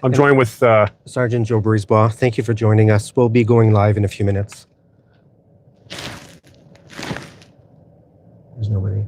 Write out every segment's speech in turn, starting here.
I'm joined with Sergeant Joe Brisebois. Thank you for joining us. We'll be going live in a few minutes. There's nobody.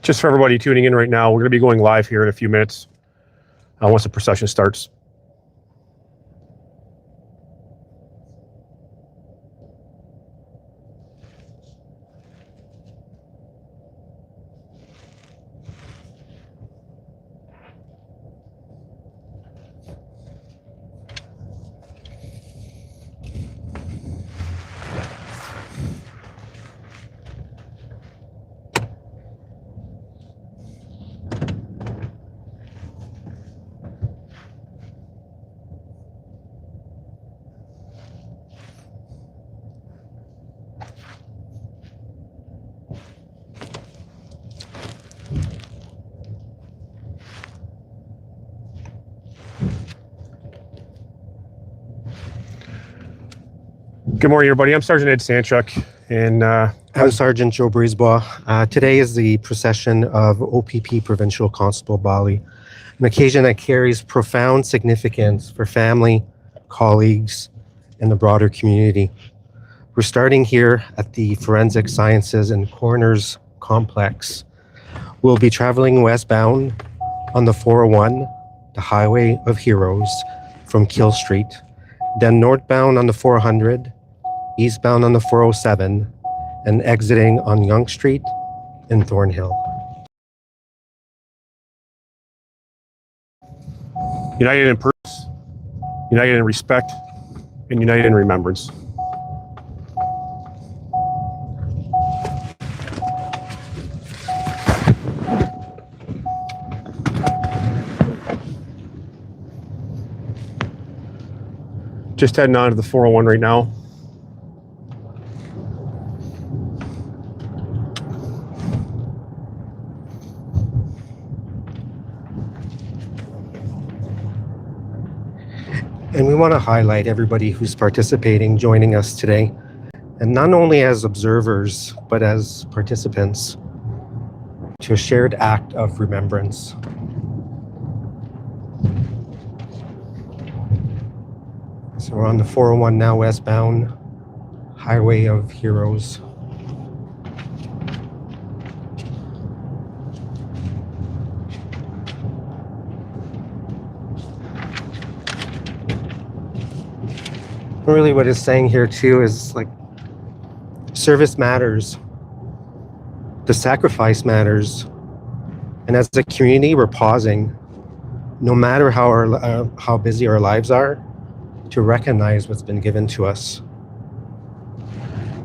Just for everybody tuning in right now, we're going to be going live here in a few minutes once the procession starts. Good morning, everybody. I'm Sergeant Ed Sanchuk, and I'm Sergeant Joe Brisebois. Today is the procession of OPP Provincial Constable Bali, an occasion that carries profound significance for family, colleagues, and the broader community. We're starting here at the Forensic Sciences and Coroners Complex. We'll be traveling westbound on the 401, the Highway of Heroes, from Keele Street, then northbound on the 400, eastbound on the 407, and exiting on Yonge Street in Thornhill. united in purpose, united in respect, and united in remembrance. Just heading on to the 401 right now. And we want to highlight everybody who's participating, joining us today, and not only as observers, but as participants to a shared act of remembrance. So we're on the 401 now, westbound, Highway of Heroes. Really what it's saying here too is like service matters, the sacrifice matters, and as a community we're pausing, no matter how busy our lives are, to recognize what's been given to us.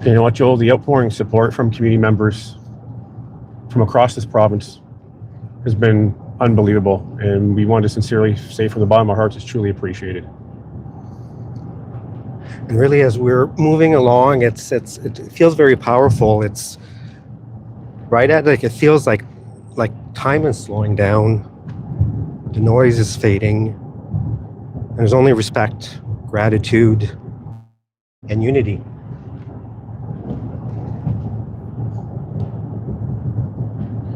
You know what, Joel, the outpouring support from community members from across this province has been unbelievable, and we want to sincerely say from the bottom of our hearts it's truly appreciated. And really, as we're moving along, it feels very powerful. It's right at it feels like time is slowing down. The noise is fading. And there's only respect, gratitude, and unity.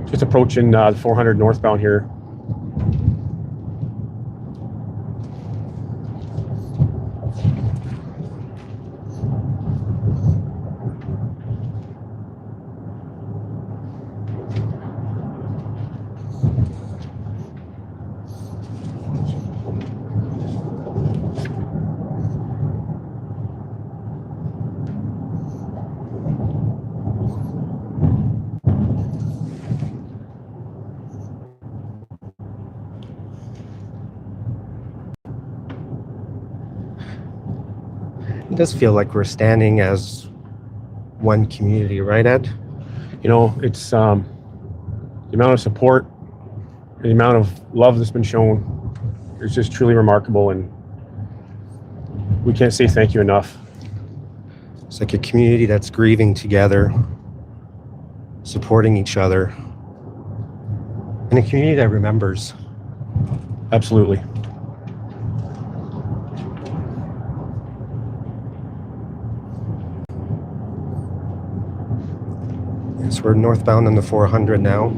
Just approaching 400 northbound here. It does feel like we're standing as one community, right, Ed? You know, it's the amount of support, the amount of love that's been shown is just truly remarkable, and we can't say thank you enough. It's like a community that's grieving together, supporting each other, and a community that remembers. Absolutely. Yes, we're northbound on the 400 now.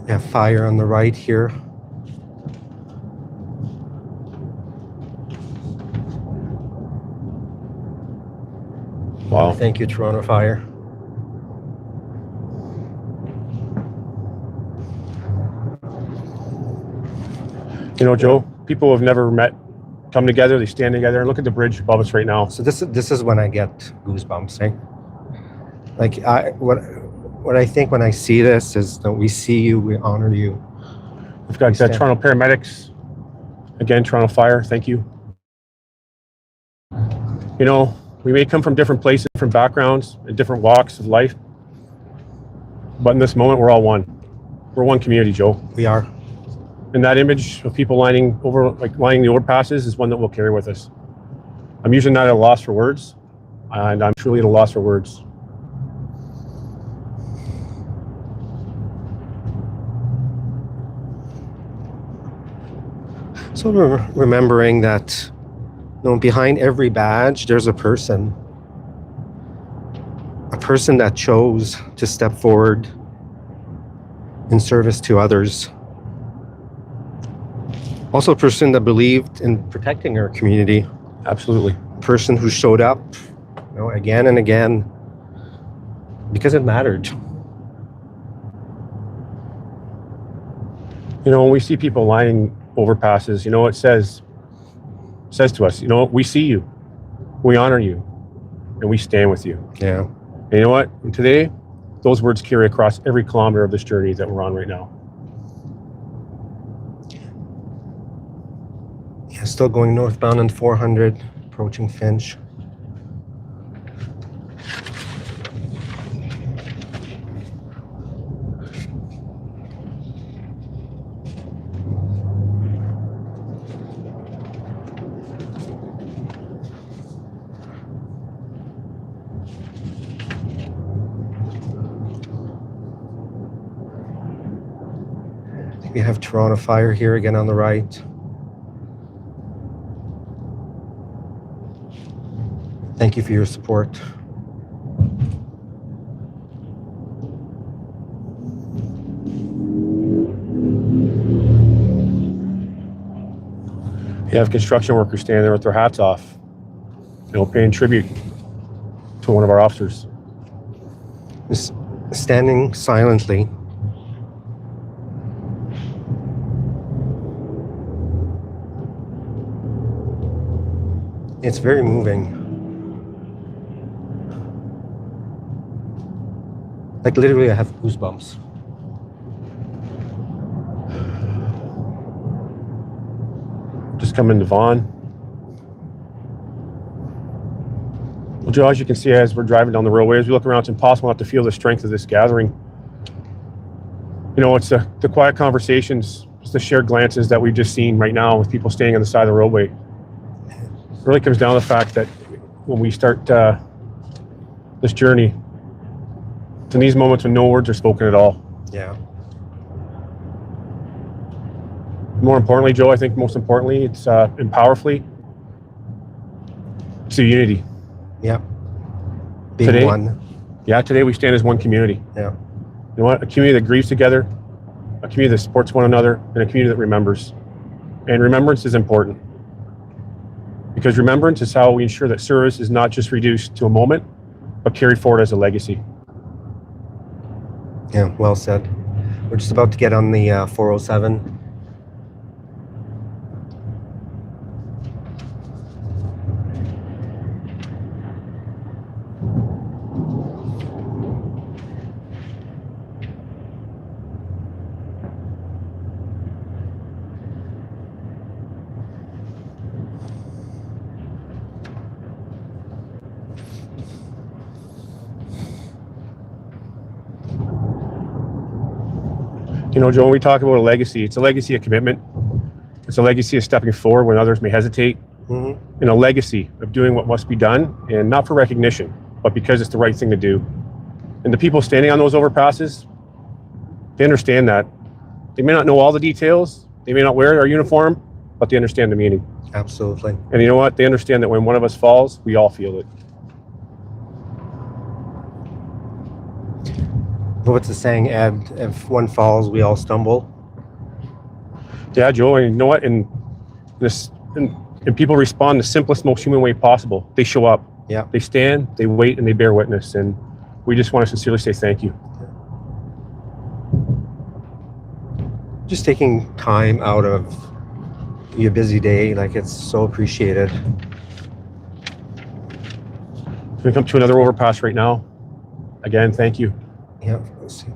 We have fire on the right here. Wow. Thank you, Toronto Fire. You know, Joe, people who have never met come together, they stand together, and look at the bridge above us right now. So this is when I get goosebumps, eh? Like what I think when I see this is that we see you, we honor you. We've got Toronto paramedics. Again, Toronto Fire, thank you. You know, we may come from different places, different backgrounds, and different walks of life, but in this moment, we're all one. We're one community, Joe. We are. And that image of people lining the overpasses is one that we'll carry with us. I'm usually not at a loss for words, and I'm truly at a loss for words. So remembering that, you know, behind every badge, there's a person that chose to step forward in service to others. Also a person that believed in protecting our community. Absolutely. A person who showed up, you know, again and again because it mattered. You know, when we see people lining overpasses, you know, it says to us, you know, we see you, we honor you, and we stand with you. Yeah. And you know what? And today, those words carry across every kilometer of this journey that we're on right now. Yeah, still going northbound on 400, approaching Finch. We have Toronto Fire here again on the right. Thank you for your support. You have construction workers standing there with their hats off, you know, paying tribute to one of our officers. Just standing silently. It's very moving. Like literally, I have goosebumps. Just coming to Vaughan. Well, Joe, as you can see, as we're driving down the roadway, as we look around, it's impossible not to feel the strength of this gathering. You know, it's the quiet conversations, it's the shared glances that we've just seen right now with people standing on the side of the roadway. It really comes down to the fact that when we start this journey, it's in these moments when no words are spoken at all. Yeah. More importantly, Joe, I think most importantly, it's and powerfully, it's the unity. Yeah. Being Today, one. Yeah, today we stand as one community. Yeah. You know what? A community that grieves together, a community that supports one another, and a community that remembers. And remembrance is important. Because remembrance is how we ensure that service is not just reduced to a moment, but carried forward as a legacy. Yeah, well said. We're just about to get on the 407. You know, Joe, when we talk about a legacy, it's a legacy of commitment. It's a legacy of stepping forward when others may hesitate. And a legacy of doing what must be done, and not for recognition, but because it's the right thing to do. And the people standing on those overpasses, they understand that. They may not know all the details, they may not wear our uniform, but they understand the meaning. Absolutely. And you know what? They understand that when one of us falls, we all feel it. What's the saying, Ed? If one falls, we all stumble. Yeah, Joe, and you know what? And people respond the simplest, most human way possible. They show up. Yeah. They stand, they wait, and they bear witness. And we just want to sincerely say thank you. Just taking time out of your busy day, like it's so appreciated. We come to another overpass right now. Again, thank you. Yeah, let's see.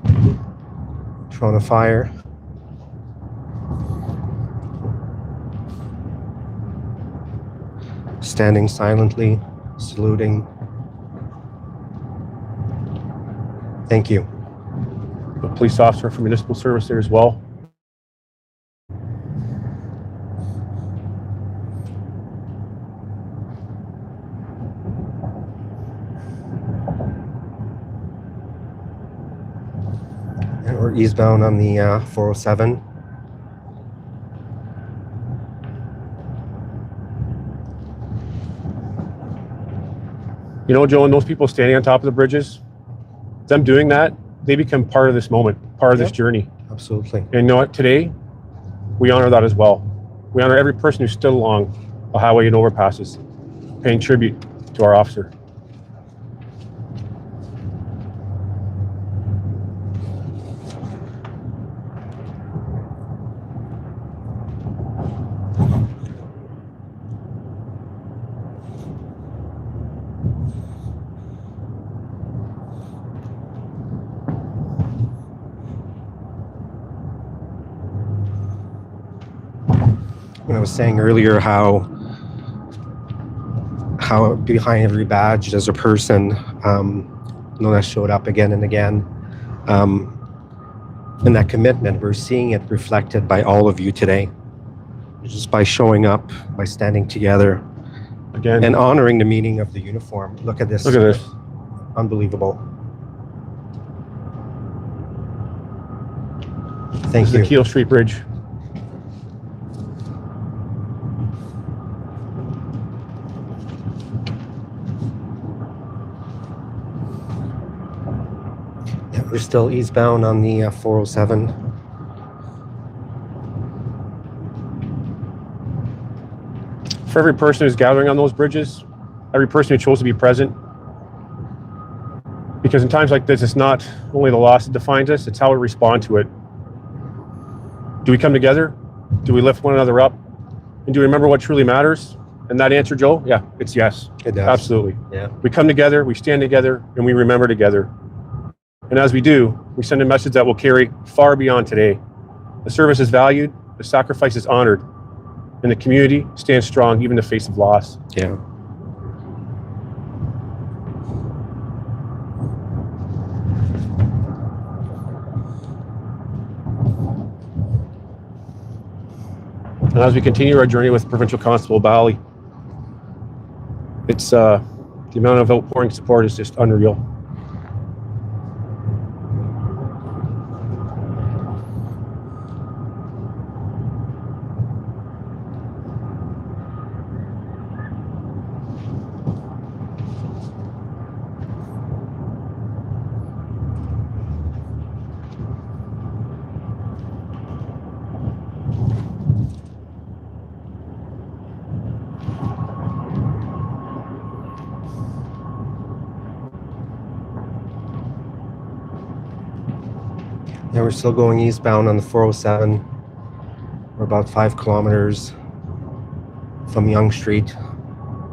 Toronto Fire. Standing silently, saluting. Thank you. A police officer from municipal service there as well. And we're eastbound on the 407. You know, Joe, and those people standing on top of the bridges, them doing that, they become part of this moment, part of this journey. Absolutely. And you know what? Today, we honor that as well. We honor every person who stood along a highway and overpasses, paying tribute to our officer. When I was saying earlier how behind every badge there's a person that showed up again and again, and that commitment, we're seeing it reflected by all of you today, just by showing up, by standing together Again, and honoring the meaning of the uniform. Look at this. look at this. Unbelievable. Thank This is you. the Keele Street Bridge. Yeah, we're still eastbound on the 407. For every person who's gathering on those bridges, every person who chose to be present, because in times like this, it's not only the loss that defines us, it's how we respond to it. Do we come together? Do we lift one another up? And do we remember what truly matters? And that answer, Joe, yeah, it's yes. It does. Absolutely. Yeah. We come together, we stand together, and we remember together. And as we do, we send a message that will carry far beyond today. The service is valued, the sacrifice is honored, and the community stands strong even in the face of loss. Yeah. And as we continue our journey with Provincial Constable Bali, it's the amount of outpouring support is just unreal. Yeah, we're still going eastbound on the 407. We're about 5 kilometers from Yonge Street,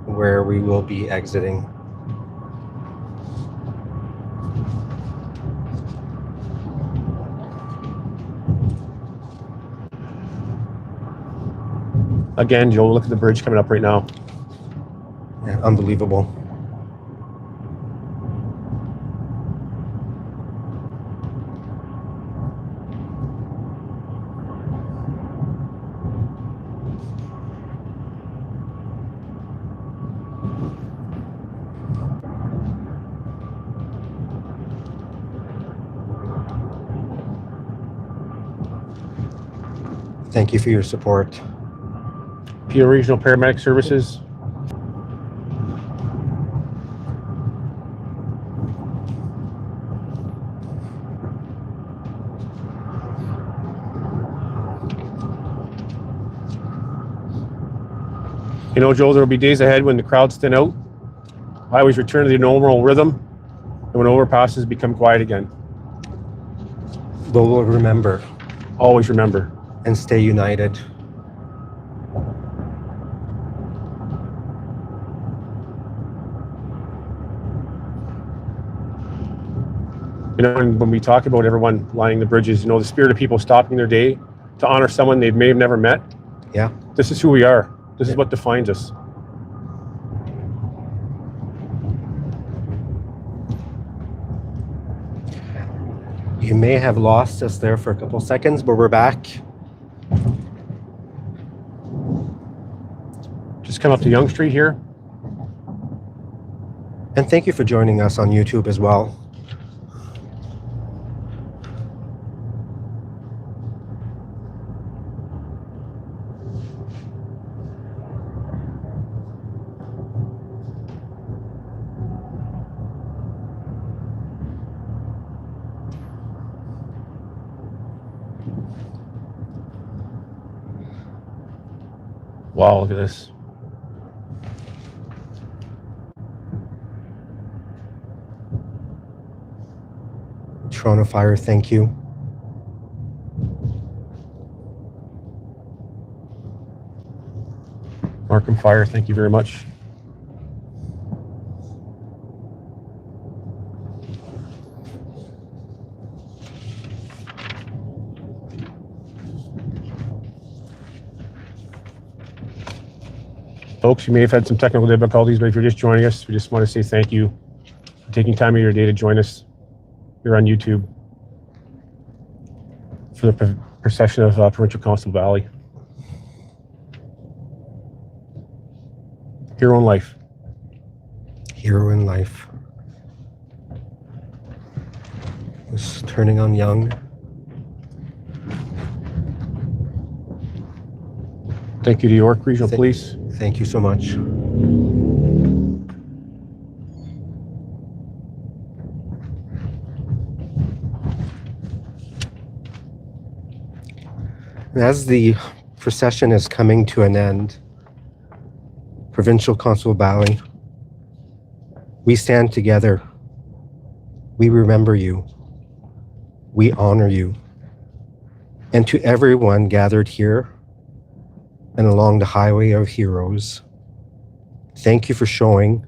where we will be exiting. Again, Joe, look at the bridge coming up right now. Yeah, unbelievable. Thank you for your support. Peel Regional Paramedic Services. You know, Joe, there will be days ahead when the crowds thin out, highways return to their normal rhythm, and when overpasses become quiet again. But we'll remember Always remember. and stay united. You know, and when we talk about everyone lining the bridges, you know, the spirit of people stopping their day to honor someone they may have never met. Yeah. This is who we are. This is what defines us. You may have lost us there for a couple seconds, but we're back. Just come up to Yonge Street here. And thank you for joining us on YouTube as well. Wow, look at this. Toronto Fire, thank you. Markham Fire, thank you very much. Folks, you may have had some technical difficulties, but if you're just joining us, we just want to say thank you for taking time of your day to join us here on YouTube for the procession of Provincial Constable Bali. Hero in life. Hero in life. Just turning on Yonge. Thank you to York Regional Police. Thank you so much. As the procession is coming to an end, Provincial Constable Bali, we stand together. We remember you. We honor you. And to everyone gathered here and along the highway of heroes, Thank you for showing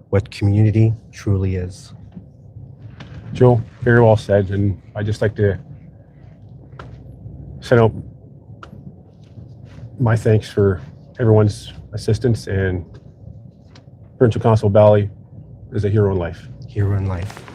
what community truly is. Joe, very well said, and I'd just like to send out my thanks for everyone's assistance, and Provincial Constable Bali is a hero in life. Hero in life.